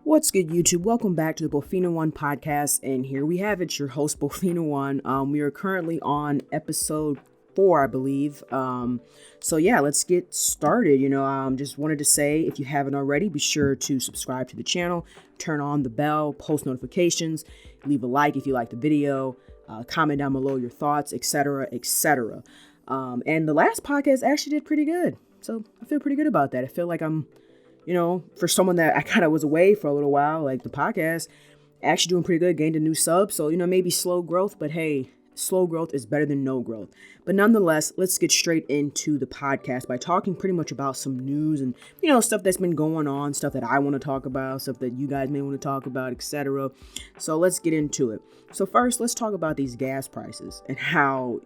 What's good, YouTube? Welcome back to the Bofina1 podcast, and here we have it, your host, Bofina1. We are currently on episode 4, I believe. So yeah, let's get started. Just wanted to say, if you haven't already, be sure to subscribe to the channel, turn on the bell, post notifications, leave a like if you like the video, comment down below your thoughts, etc., etc. And the last podcast actually did pretty good, so I feel pretty good about that. I feel like I'm for someone that I kind of was away for a little while, like the podcast, actually doing pretty good, gained a new sub. So, maybe slow growth, but hey, slow growth is better than no growth. But nonetheless, let's get straight into the podcast by talking pretty much about some news and, stuff that's been going on, stuff that I want to talk about, stuff that you guys may want to talk about, etc. So let's get into it. So first, let's talk about these gas prices and how,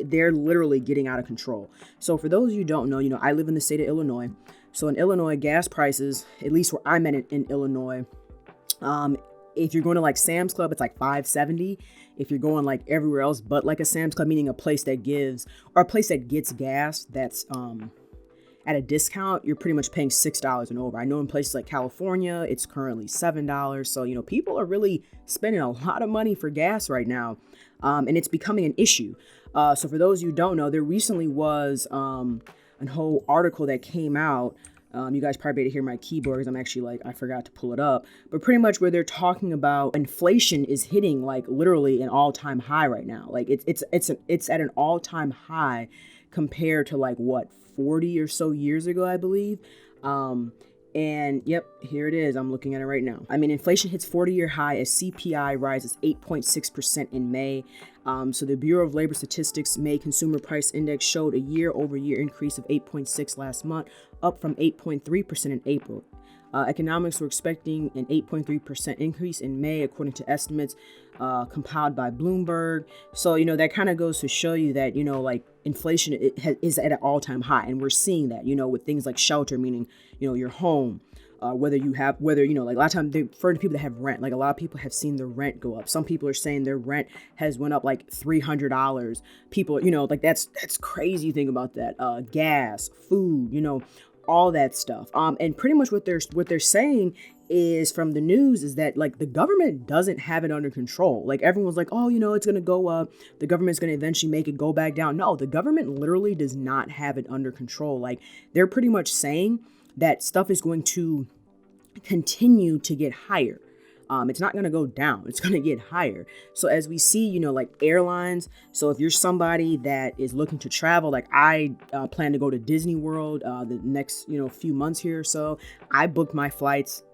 they're literally getting out of control. So for those of you who don't know, I live in the state of Illinois. So in Illinois, gas prices, at least where I'm at in Illinois, if you're going to like Sam's Club, it's like $5.70. If you're going like everywhere else but like a Sam's Club, meaning a place that gives or a place that gets gas that's at a discount, you're pretty much paying $6 and over. I know in places like California, it's currently $7. So, people are really spending a lot of money for gas right now. And it's becoming an issue. So for those of you who don't know, there recently was a whole article that came out. You guys probably better hear my keyboard because I'm actually I forgot to pull it up. But pretty much where they're talking about inflation is hitting like literally an all-time high right now. Like it's at an all-time high compared to 40 or so years ago, I believe. And yep, here it is. I'm looking at it right now. I mean, inflation hits 40-year high as CPI rises 8.6% in May. So the Bureau of Labor Statistics May Consumer Price Index showed a year-over-year increase of 8.6 last month, up from 8.3% in April. Economics were expecting an 8.3% increase in May, according to estimates compiled by Bloomberg. So, that kind of goes to show you that, inflation is at an all-time high. And we're seeing that, with things like shelter, meaning, your home, whether a lot of times for the people that have rent, a lot of people have seen their rent go up. Some people are saying their rent has went up like $300. People, that's crazy. Think about that. Gas, food, all that stuff. And pretty much what they're saying is from the news is that the government doesn't have it under control. Everyone's like, oh, it's going to go up. The government's going to eventually make it go back down. No, the government literally does not have it under control. They're pretty much saying that stuff is going to continue to get higher. It's not going to go down. It's going to get higher. So as we see, airlines. So if you're somebody that is looking to travel, I plan to go to Disney World the next, few months here or so. I booked my flights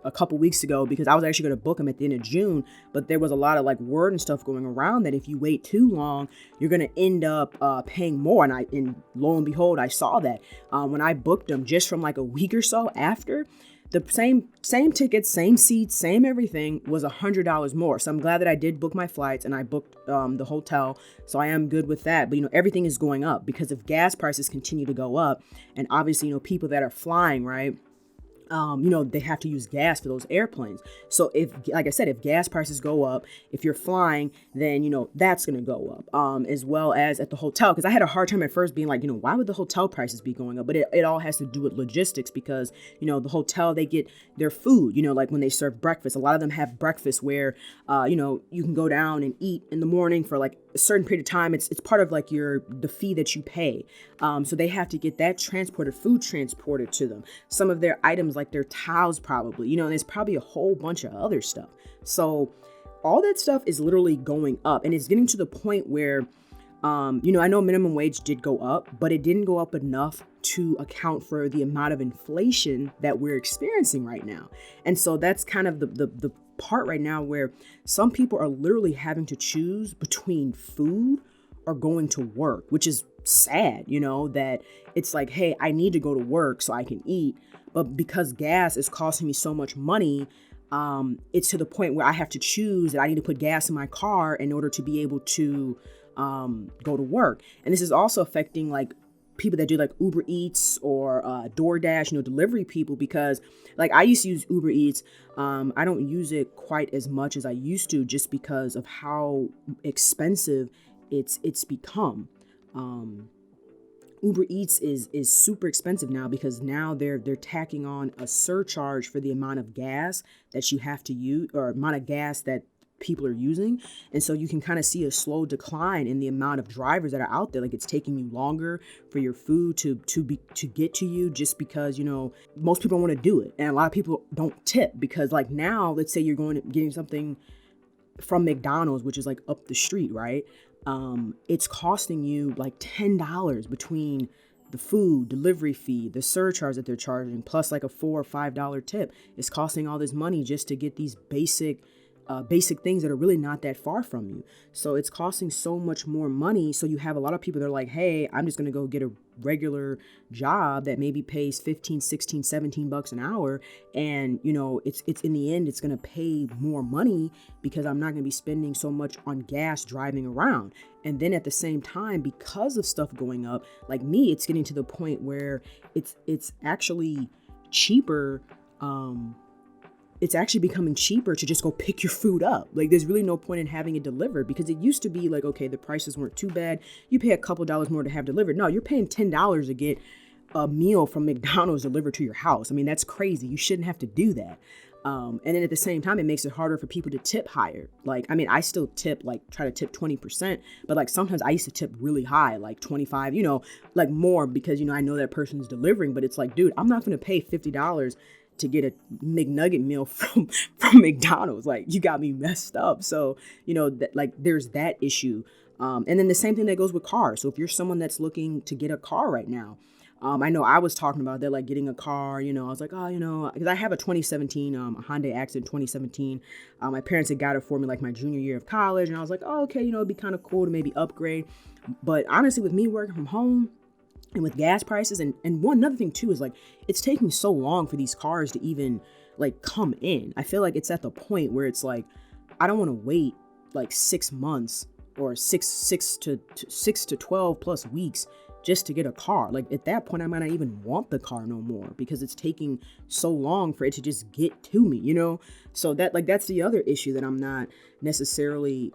a couple weeks ago because I was actually going to book them at the end of June. But there was a lot of word and stuff going around that if you wait too long, you're going to end up paying more. And lo and behold, I saw that when I booked them just from a week or so after. The same tickets, same seats, same everything was $100 more. So I'm glad that I did book my flights and I booked the hotel. So I am good with that. But, everything is going up because if gas prices continue to go up and obviously, people that are flying, right? They have to use gas for those airplanes. So if, like I said, if gas prices go up, if you're flying, then, that's going to go up, as well as at the hotel. Cause I had a hard time at first being why would the hotel prices be going up? But it all has to do with logistics because, the hotel, they get their food, when they serve breakfast, a lot of them have breakfast where, you can go down and eat in the morning for a certain period of time. It's part of the fee that you pay. So they have to get that food transported to them. Some of their items like their towels probably, and there's probably a whole bunch of other stuff. So all that stuff is literally going up and it's getting to the point where, I know minimum wage did go up, but it didn't go up enough to account for the amount of inflation that we're experiencing right now. And so that's kind of the part right now where some people are literally having to choose between food or going to work, which is sad, that it's hey, I need to go to work so I can eat. But because gas is costing me so much money, it's to the point where I have to choose that I need to put gas in my car in order to be able to go to work. And this is also affecting people that do Uber Eats or DoorDash, delivery people, because I used to use Uber Eats. I don't use it quite as much as I used to just because of how expensive it's become. Uber Eats is super expensive now because now they're tacking on a surcharge for the amount of gas that you have to use, or amount of gas that people are using. And so you can kind of see a slow decline in the amount of drivers that are out there. Like, it's taking you longer for your food to get to you, just because, most people don't want to do it. And a lot of people don't tip because, like, now let's say you're getting something from McDonald's, which is like up the street, right? It's costing you like $10 between the food delivery fee, the surcharge that they're charging, plus like a $4 or $5 tip. It's costing all this money just to get these basic things that are really not that far from you. So it's costing so much more money. So you have a lot of people that are like, hey, I'm just going to go get a regular job that maybe pays 15, 16, 17 bucks an hour. And, it's in the end, it's going to pay more money because I'm not going to be spending so much on gas driving around. And then at the same time, because of stuff going up, like me, it's getting to the point where it's actually cheaper. It's actually becoming cheaper to just go pick your food up. Like, there's really no point in having it delivered, because it used to be like, okay, the prices weren't too bad. You pay a couple dollars more to have delivered. No, you're paying $10 to get a meal from McDonald's delivered to your house. I mean, that's crazy. You shouldn't have to do that. And then at the same time, it makes it harder for people to tip higher. Like, I mean, I still tip, like, try to tip 20%, but like sometimes I used to tip really high, like 25, like more, because, I know that person's delivering. But it's like, dude, I'm not going to pay $50 to get a McNugget meal from McDonald's. Like, you got me messed up. So, there's that issue. And then the same thing that goes with cars. So if you're someone that's looking to get a car right now, I know I was talking about that, like getting a car, I was like, because I have a 2017, a Hyundai Accent 2017. My parents had got it for me like my junior year of college. And I was like, oh, okay, it'd be kind of cool to maybe upgrade. But honestly, with me working from home, and with gas prices, and one another thing too is, like, it's taking so long for these cars to even like come in. I feel like it's at the point where it's like, I don't want to wait like 6 months or six to 12 plus weeks just to get a car. Like, at that point, I might not even want the car no more, because it's taking so long for it to just get to me, So that's the other issue that I'm not necessarily,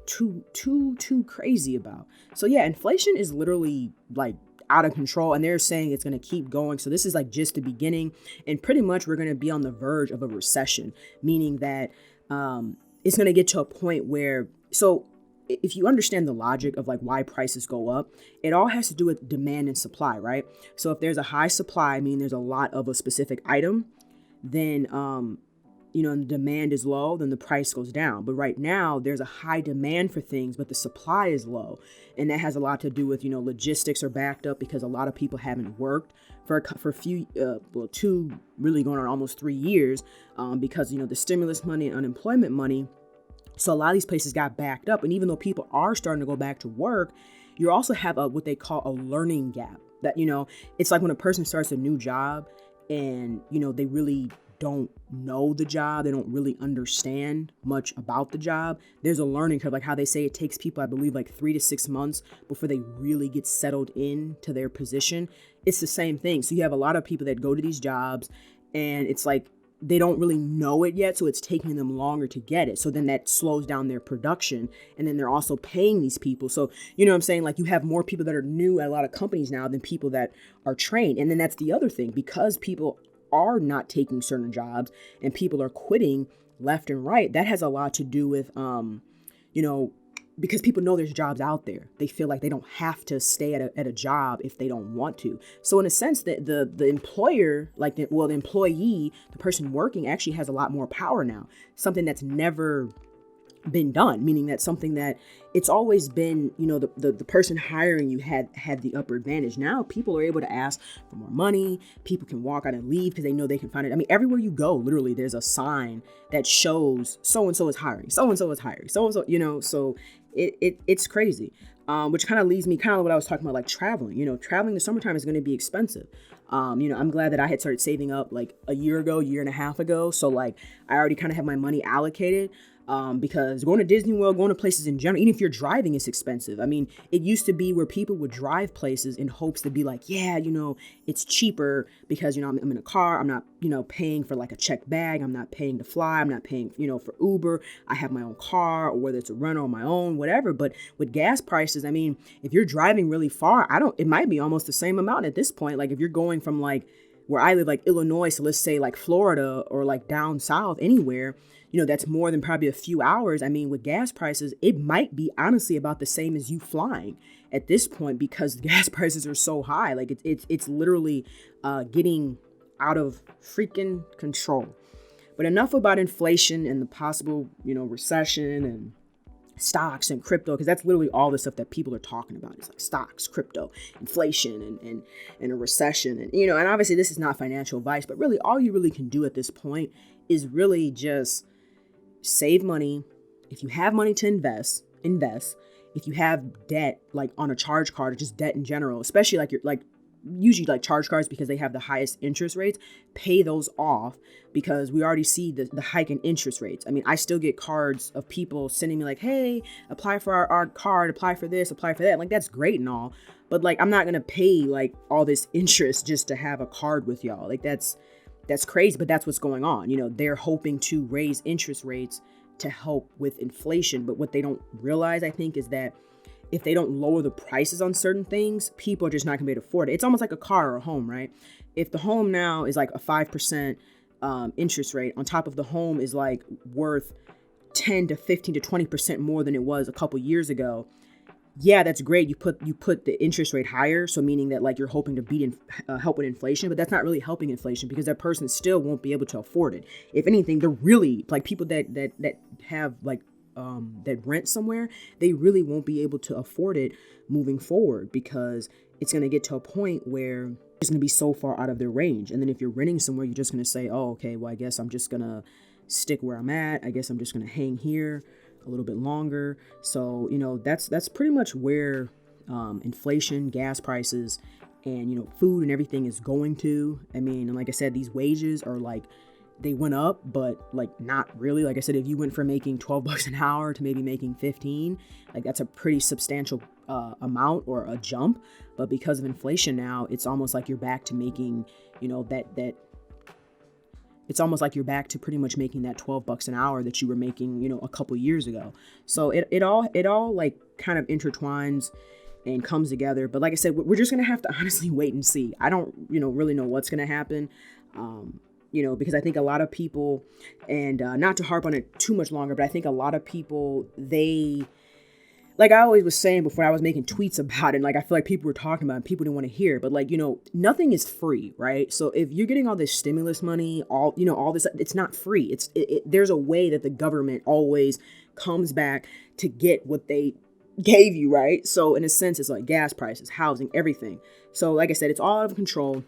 too crazy about. So yeah, inflation is literally like out of control, and they're saying it's going to keep going. So this is like just the beginning, and pretty much we're going to be on the verge of a recession, meaning that it's going to get to a point where, so if you understand the logic of like why prices go up, it all has to do with demand and supply, right? So if there's a high supply, meaning there's a lot of a specific item, then and the demand is low, then the price goes down. But right now there's a high demand for things, but the supply is low. And that has a lot to do with, logistics are backed up because a lot of people haven't worked for a few, 2, really going on almost 3 years, because, the stimulus money and unemployment money. So a lot of these places got backed up. And even though people are starting to go back to work, you also have what they call a learning gap. That, it's like when a person starts a new job and, they really don't know the job, they don't really understand much about the job. There's a learning curve, like how they say it takes people, I believe, like 3 to 6 months before they really get settled into their position. It's the same thing. So you have a lot of people that go to these jobs and it's like they don't really know it yet, so it's taking them longer to get it. So then that slows down their production, and then they're also paying these people. So, what I'm saying? Like, you have more people that are new at a lot of companies now than people that are trained. And then that's the other thing, because people are not taking certain jobs and people are quitting left and right. That has a lot to do with, because people know there's jobs out there. They feel like they don't have to stay at a job if they don't want to. So in a sense, that the employer, the employee, the person working, actually has a lot more power now. Something that's never been done, meaning that something that it's always been, the person hiring you had the upper advantage. Now people are able to ask for more money. People can walk out and leave because they know they can find it. I mean, everywhere you go, literally, there's a sign that shows so-and-so is hiring, so-and-so is hiring, so-and-so, so it's crazy. Which kind of leads me kind of what I was talking about, like traveling. Traveling in the summertime is going to be expensive. I'm glad that I had started saving up like a year and a half ago. So like I already kind of have my money allocated. Because going to Disney World, going to places in general, even if you're driving, is expensive. I mean, it used to be where people would drive places in hopes to be like, yeah, it's cheaper because, I'm in a car. I'm not, paying for like a checked bag. I'm not paying to fly. I'm not paying, for Uber. I have my own car, or whether it's a rental or my own, whatever. But with gas prices, I mean, if you're driving really far, it might be almost the same amount at this point. Like if you're going from like where I live, like Illinois, so let's say like Florida or like down south, anywhere, that's more than probably a few hours. I mean, with gas prices, it might be honestly about the same as you flying at this point because gas prices are so high. Like it's literally getting out of freaking control. But enough about inflation and the possible, recession and stocks and crypto, because that's literally all the stuff that people are talking about. It's like stocks, crypto, inflation, and a recession. And, and obviously this is not financial advice, but really all you really can do at this point is really just save money. If you have money to invest. If you have debt, like on a charge card or just debt in general, especially usually like charge cards because they have the highest interest rates, pay those off because we already see the hike in interest rates. I mean, I still get cards of people sending me like, hey, apply for our card, apply for this, apply for that. Like, that's great and all, but like, I'm not going to pay like all this interest just to have a card with y'all. Like that's crazy, but that's what's going on. They're hoping to raise interest rates to help with inflation. But what they don't realize, I think, is that if they don't lower the prices on certain things, people are just not gonna be able to afford it. It's almost like a car or a home, right? If the home now is like a 5% interest rate, on top of the home is like worth 10 to 15 to 20% more than it was a couple years ago. Yeah, that's great. You put the interest rate higher, so meaning that like you're hoping to help with inflation, but that's not really helping inflation because that person still won't be able to afford it. If anything, they're really like people that have like that rent somewhere, they really won't be able to afford it moving forward because it's going to get to a point where it's going to be so far out of their range. And then if you're renting somewhere, you're just going to say, oh, okay, well, I guess I'm just going to stick where I'm at. I guess I'm just going to hang here a little bit longer. So, that's pretty much where inflation, gas prices, and, food and everything is going to. I mean, and like I said, these wages are like, they went up, but like not really. Like I said, if you went from making $12 an hour to maybe making 15, like that's a pretty substantial amount or a jump. But because of inflation now, it's almost like you're back to making, it's almost like you're back to pretty much making that $12 an hour that you were making, a couple years ago. So it all like kind of intertwines and comes together. But like I said, we're just going to have to honestly wait and see. I don't, really know what's going to happen. Because I think a lot of people, and not to harp on it too much longer, but I think a lot of people, like I always was saying before, I was making tweets about it, and like I feel like people were talking about it, and people didn't want to hear, but like, nothing is free, right? So if you're getting all this stimulus money, all this, it's not free. There's a way that the government always comes back to get what they gave you, right? So in a sense, it's like gas prices, housing, everything. So like I said, it's all out of control.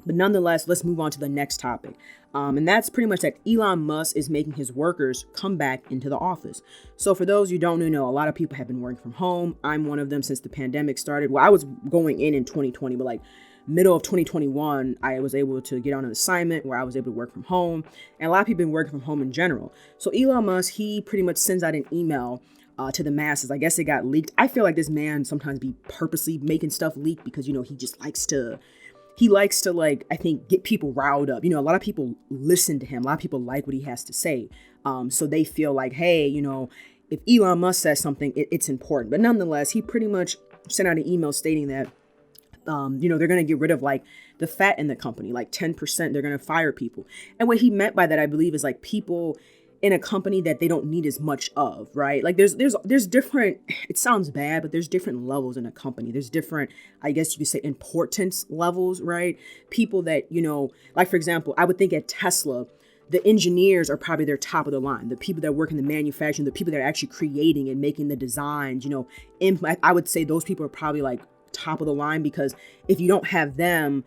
But nonetheless, let's move on to the next topic. And that's pretty much that Elon Musk is making his workers come back into the office. So for those you don't know, a lot of people have been working from home. I'm one of them since the pandemic started. Well, I was going in 2020, but like middle of 2021, I was able to get on an assignment where I was able to work from home. And a lot of people have been working from home in general. So Elon Musk, he pretty much sends out an email to the masses. I guess it got leaked. I feel like this man sometimes be purposely making stuff leak because, he just likes to like, I think, get people riled up. A lot of people listen to him. A lot of people like what he has to say. So they feel like, hey, if Elon Musk says something, it's important. But nonetheless, he pretty much sent out an email stating that, they're going to get rid of like the fat in the company, like 10%. They're going to fire people. And what he meant by that, I believe, is like people in a company that they don't need as much of, right? Like there's different, it sounds bad, but there's different levels in a company. There's different, I guess you could say, importance levels, right? People that, like for example, I would think at Tesla, the engineers are probably their top of the line. The people that work in the manufacturing, the people that are actually creating and making the designs, I would say those people are probably like top of the line, because if you don't have them,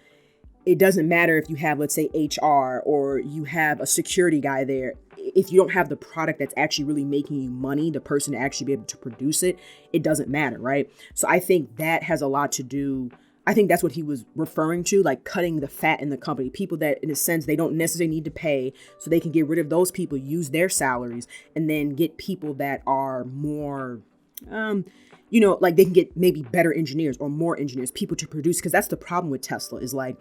it doesn't matter if you have, let's say, HR or you have a security guy there. If you don't have the product that's actually really making you money, the person to actually be able to produce it, it doesn't matter, right? So I think that has a lot to do I think that's what he was referring to, like cutting the fat in the company. People that, in a sense, they don't necessarily need to pay, so they can get rid of those people, use their salaries, and then get people that are more, like they can get maybe better engineers or more engineers, people to produce. Because that's the problem with Tesla is like,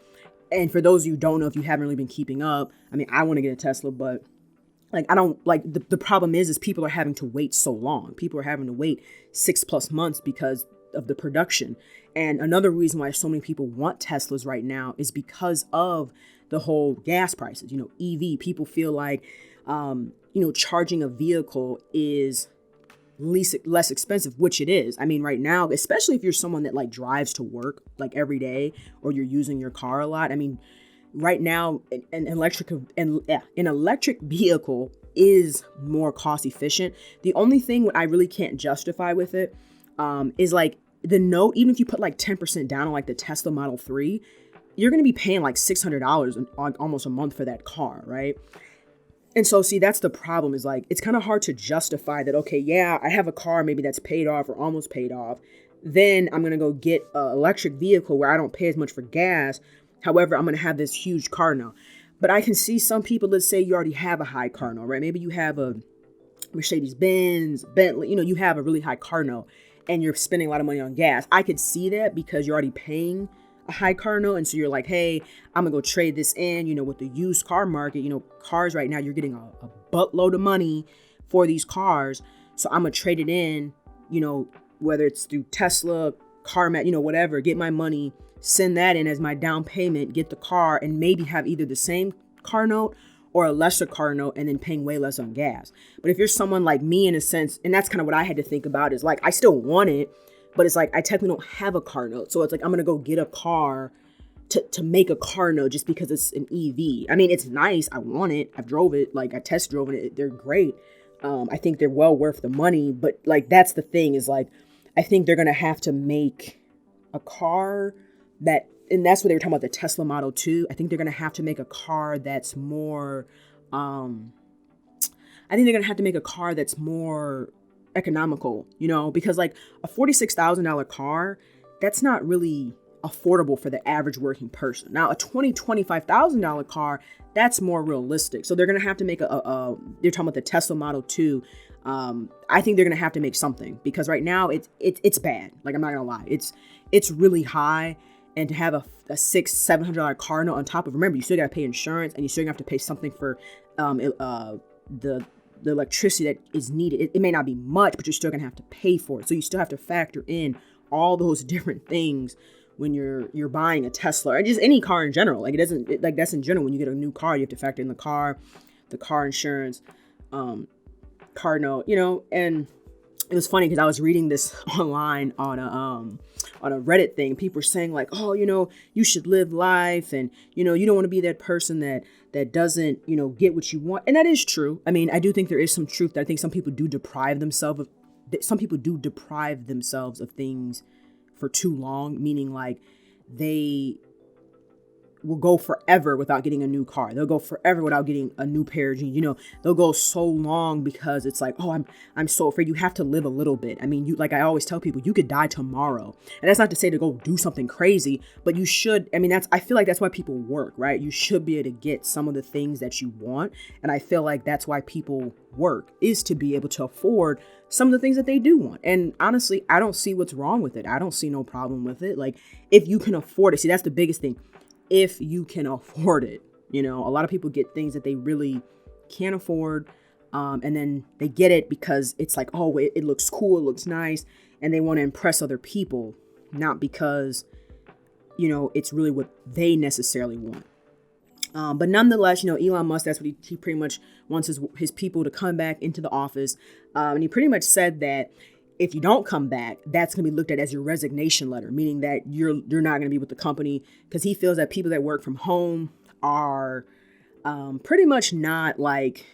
and for those of you who don't know, if you haven't really been keeping up, I mean, I want to get a Tesla, but like, I don't like the problem is people are having to wait so long. People are having to wait 6+ months because of the production. And another reason why so many people want Teslas right now is because of the whole gas prices. EV, people feel like, charging a vehicle is less expensive, which it is. I mean, right now, especially if you're someone that like drives to work like every day, or you're using your car a lot. I mean, right now, an electric vehicle is more cost efficient. The only thing I really can't justify with it is like the note. Even if you put like 10% down on like the Tesla Model 3, you're going to be paying like $600 on almost a month for that car, right? And so, see, that's the problem is like, it's kind of hard to justify that, okay, yeah, I have a car maybe that's paid off or almost paid off. Then I'm going to go get an electric vehicle where I don't pay as much for gas. However, I'm going to have this huge car note. But I can see some people, let's say you already have a high car note, right? Maybe you have a Mercedes-Benz, Bentley, you have a really high car note and you're spending a lot of money on gas. I could see that because you're already paying a high car note. And so you're like, hey, I'm gonna go trade this in, with the used car market, cars right now, you're getting a buttload of money for these cars. So I'm gonna trade it in, whether it's through Tesla, CarMax, whatever, get my money, send that in as my down payment, get the car, and maybe have either the same car note or a lesser car note and then paying way less on gas. But if you're someone like me, in a sense, and that's kind of what I had to think about, is like, I still want it, but it's like, I technically don't have a car note. So it's like, I'm going to go get a car to make a car note just because it's an EV. I mean, it's nice. I want it. I've drove it. Like, I test drove it. They're great. I think they're well worth the money. But like, that's the thing is like, I think they're going to have to make a car that, and that's what they were talking about, the Tesla Model 2. I think they're going to have to make a car that's more, economical, because like a $46,000 car, that's not really affordable for the average working person. Now, a $25,000 car, that's more realistic. So they're going to have to make they're talking about the Tesla Model 2. I think they're going to have to make something because right now it's bad. Like, I'm not going to lie. It's really high. And to have a $600-$700 car note on top of, remember, you still got to pay insurance and you still have to pay something for the electricity that is needed. It may not be much, but you're still gonna have to pay for it. So you still have to factor in all those different things when you're buying a Tesla or just any car in general. Like, that's in general. When you get a new car, you have to factor in the car insurance, car note, and it was funny because I was reading this online on a Reddit thing. People were saying like, oh, you should live life, and you don't want to be that person that doesn't get what you want. And that is true. I mean, I do think there is some truth that I think some people do deprive themselves of things for too long, meaning like they will go forever without getting a new car. They'll go forever without getting a new pair of jeans. They'll go so long because it's like, oh, I'm so afraid. You have to live a little bit. I mean, like I always tell people, you could die tomorrow. And that's not to say to go do something crazy, but you should. I mean, I feel like that's why people work, right? You should be able to get some of the things that you want. And I feel like that's why people work, is to be able to afford some of the things that they do want. And honestly, I don't see what's wrong with it. I don't see no problem with it. Like, if you can afford it, see, that's the biggest thing. If you can afford it, a lot of people get things that they really can't afford. And then they get it because it's like, oh, it looks cool. It looks nice. And they want to impress other people, not because, it's really what they necessarily want. But nonetheless, Elon Musk, that's what he pretty much wants his people to come back into the office. And he pretty much said that if you don't come back, that's going to be looked at as your resignation letter, meaning that you're not going to be with the company, because he feels that people that work from home are pretty much not like,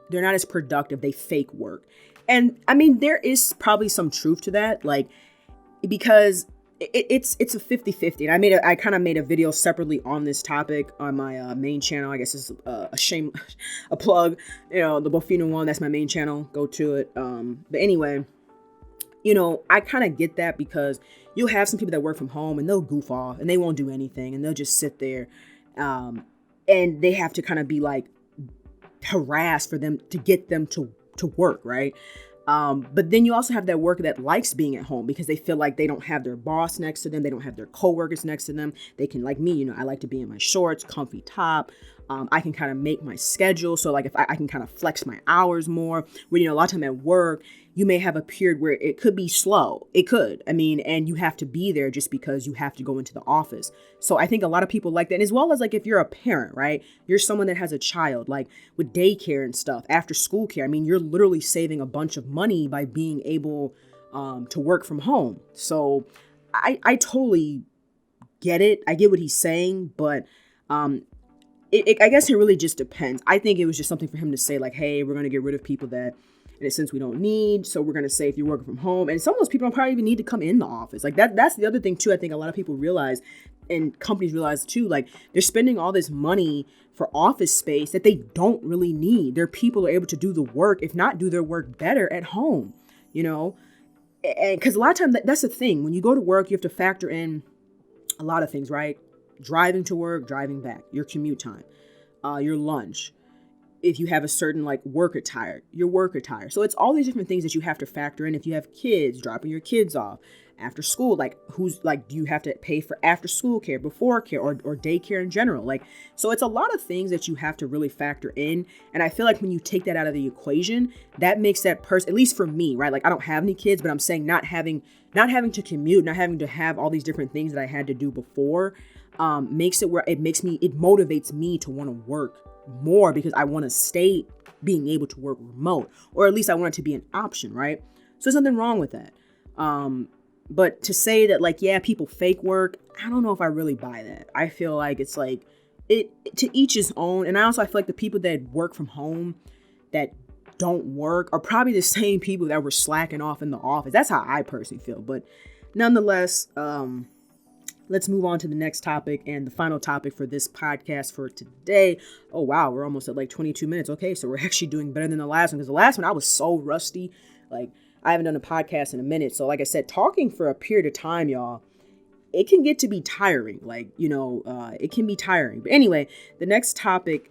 they're not as productive. They fake work. And I mean, there is probably some truth to that, like, because it's a 50-50. And I kind of made a video separately on this topic on my main channel. I guess it's a plug, the Bofina1, that's my main channel. Go to it. But anyway, I kind of get that because you'll have some people that work from home and they'll goof off and they won't do anything and they'll just sit there. And they have to kind of be like harassed for them to get them to work, right? But then you also have that worker that likes being at home because they feel like they don't have their boss next to them. They don't have their coworkers next to them. They can, like me, I like to be in my shorts, comfy top. I can kind of make my schedule. So like if I can kind of flex my hours more, when, a lot of time at work, you may have a period where it could be slow. It could. And you have to be there just because you have to go into the office. So I think a lot of people like that. And as well as like if you're a parent, right? You're someone that has a child, like with daycare and stuff, after school care. You're literally saving a bunch of money by being able to work from home. So I totally get it. I get what he's saying, but I guess it really just depends. I think it was just something for him to say like, hey, we're going to get rid of people that in a sense we don't need. So we're going to say if you're working from home, and some of those people don't probably even need to come in the office. Like that's the other thing too. I think a lot of people realize, and companies realize too, like they're spending all this money for office space that they don't really need. Their people are able to do the work, if not do their work better at home, and because a lot of times that's the thing. When you go to work, you have to factor in a lot of things, right? Driving to work, driving back, your commute time, your lunch. If you have a certain like work attire, your work attire. So it's all these different things that you have to factor in. If you have kids, dropping your kids off after school, like do you have to pay for after school care, before care, or daycare in general? Like, so it's a lot of things that you have to really factor in. And I feel like when you take that out of the equation, that makes that person, at least for me, right? Like I don't have any kids, but I'm saying not having to commute, not having to have all these different things that I had to do before, makes it where it motivates me to want to work more because I want to stay being able to work remote, or at least I want it to be an option, right? So there's nothing wrong with that. But to say that like, yeah, people fake work, I don't know if I really buy that. I feel like it's like it to each his own. And I also, I feel like the people that work from home that don't work are probably the same people that were slacking off in the office. That's how I personally feel. But nonetheless, let's move on to the next topic and the final topic for this podcast for today. Oh, wow. We're almost at like 22 minutes. Okay. So we're actually doing better than the last one, because the last one I was so rusty. Like I haven't done a podcast in a minute. So like I said, talking for a period of time, y'all, it can get to be tiring. Like, it can be tiring. But anyway, the next topic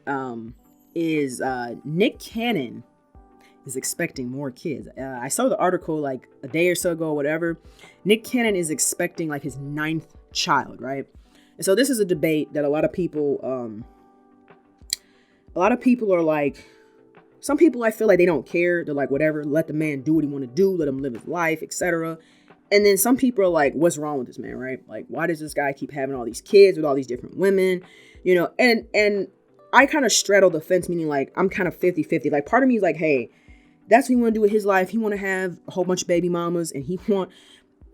is Nick Cannon is expecting more kids. I saw the article like a day or so ago, or whatever. Nick Cannon is expecting like his 9th child, right? And so this is a debate that a lot of people are like, some people, I feel like they don't care. They're like, whatever, let the man do what he want to do, let him live his life, etc. And then some people are like, what's wrong with this man, right? Like, why does this guy keep having all these kids with all these different women, and I kind of straddle the fence, meaning like I'm kind of 50-50. Like part of me is like, hey, that's what he want to do with his life. He want to have a whole bunch of baby mamas, and he want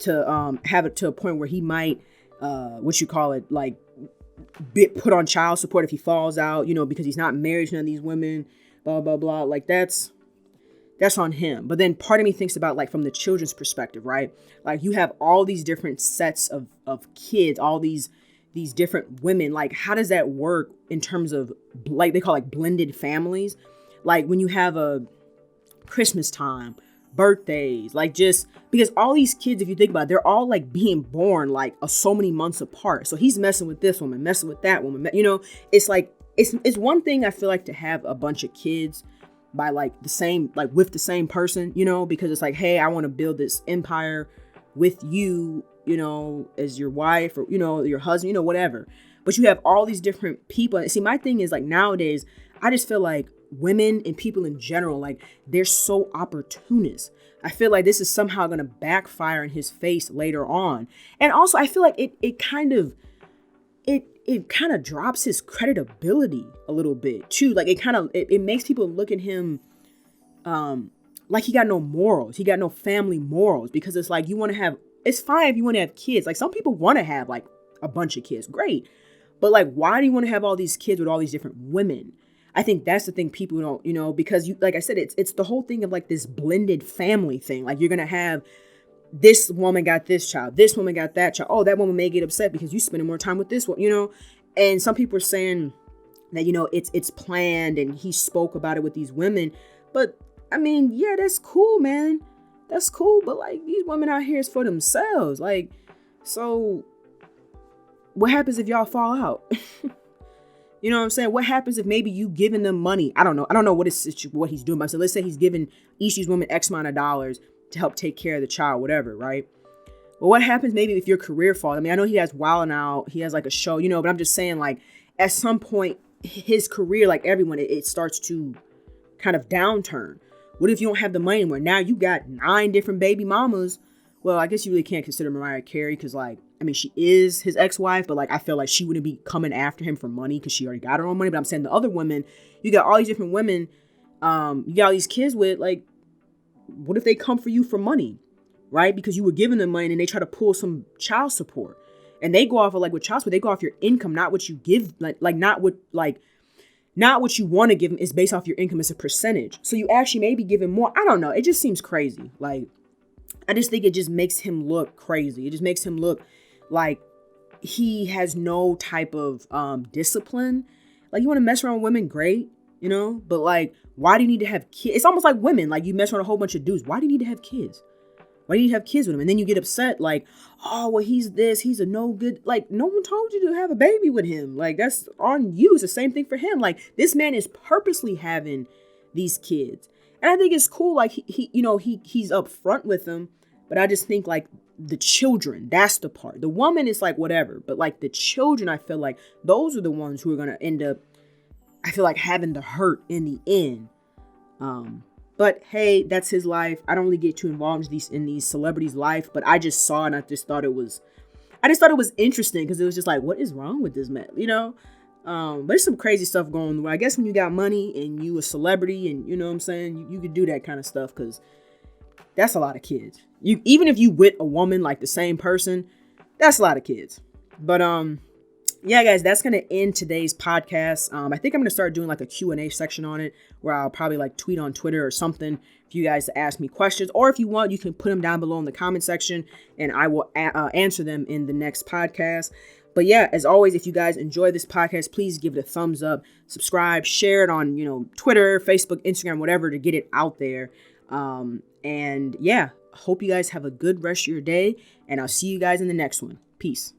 to have it to a point where he might like put on child support if he falls out, because he's not married to none of these women, blah, blah, blah. Like that's on him. But then part of me thinks about like from the children's perspective, right? Like you have all these different sets of kids, all these different women. Like how does that work in terms of like they call like blended families? Like when you have a Christmas time, birthdays, like just because all these kids, if you think about it, they're all like being born like so many months apart. So he's messing with this woman, messing with that woman, it's like it's one thing I feel like to have a bunch of kids by like the same, like with the same person, because it's like, hey, I want to build this empire with you, as your wife or, your husband, whatever. But you have all these different people. And see, my thing is like nowadays, I just feel like women and people in general, like they're so opportunist. I feel like this is somehow going to backfire in his face later on. And also I feel like it kind of drops his credibility a little bit too. Like it makes people look at him like he got no morals. He got no family morals, because it's like it's fine if you want to have kids. Like some people want to have like a bunch of kids. Great. But like, why do you want to have all these kids with all these different women? I think that's the thing people don't, because like I said, it's the whole thing of like this blended family thing. Like you're going to have this woman got this child, this woman got that child. Oh, that woman may get upset because you spending more time with this one, and some people are saying that, it's planned and he spoke about it with these women. But I mean, yeah, that's cool, man. That's cool, but like these women out here is for themselves. Like, so what happens if y'all fall out? You know what I'm saying? What happens if maybe you giving them money? I don't know what he's doing. But so let's say he's giving each of these women X amount of dollars to help take care of the child, whatever, right? But what happens maybe if your career falls? I mean, I know he has Wild 'N Out, he has like a show, you know, but I'm just saying, like, at some point, his career, like everyone, it starts to kind of downturn. What if you don't have the money anymore? Now you got 9 different baby mamas. Well, I guess you really can't consider Mariah Carey because, like, I mean, she is his ex-wife, but like, I feel like she wouldn't be coming after him for money because she already got her own money. But I'm saying the other women, you got all these different women, you got all these kids with, like, what if they come for you for money, right? Because you were giving them money and they try to pull some child support, and they go off of, like, with child support, they go off your income, not what you give, not what you want to give them is based off your income. It's a percentage. So you actually may be giving more. I don't know. It just seems crazy. Like, I just think it just makes him look crazy. It just makes him look like he has no type of discipline. Like, you want to mess around with women, great, you know, but like, why do you need to have kids? It's almost like women. Like, you mess around a whole bunch of dudes. Why do you need to have kids? Why do you need to have kids with him? And then you get upset, like, oh, well, he's a no good. Like, no one told you to have a baby with him. Like, that's on you. It's the same thing for him. Like, this man is purposely having these kids. And I think it's cool. Like, he's upfront with them. But I just think, like, the children, that's the part. The woman is like, whatever. But like the children, I feel like those are the ones who are going to end up, I feel like, having the hurt in the end. But hey, that's his life. I don't really get too involved in these celebrities' life, but I just saw it and I just thought it was interesting because it was just like, what is wrong with this man? You know? But there's some crazy stuff going on. I guess when you got money and you a celebrity and you know what I'm saying, you could do that kind of stuff because that's a lot of kids. Even if you with a woman, like the same person, that's a lot of kids. But yeah, guys, that's going to end today's podcast. I think I'm going to start doing like a Q&A section on it where I'll probably like tweet on Twitter or something for you guys to ask me questions. Or if you want, you can put them down below in the comment section and I will answer them in the next podcast. But yeah, as always, if you guys enjoy this podcast, please give it a thumbs up, subscribe, share it on, Twitter, Facebook, Instagram, whatever, to get it out there. And yeah, hope you guys have a good rest of your day, and I'll see you guys in the next one. Peace.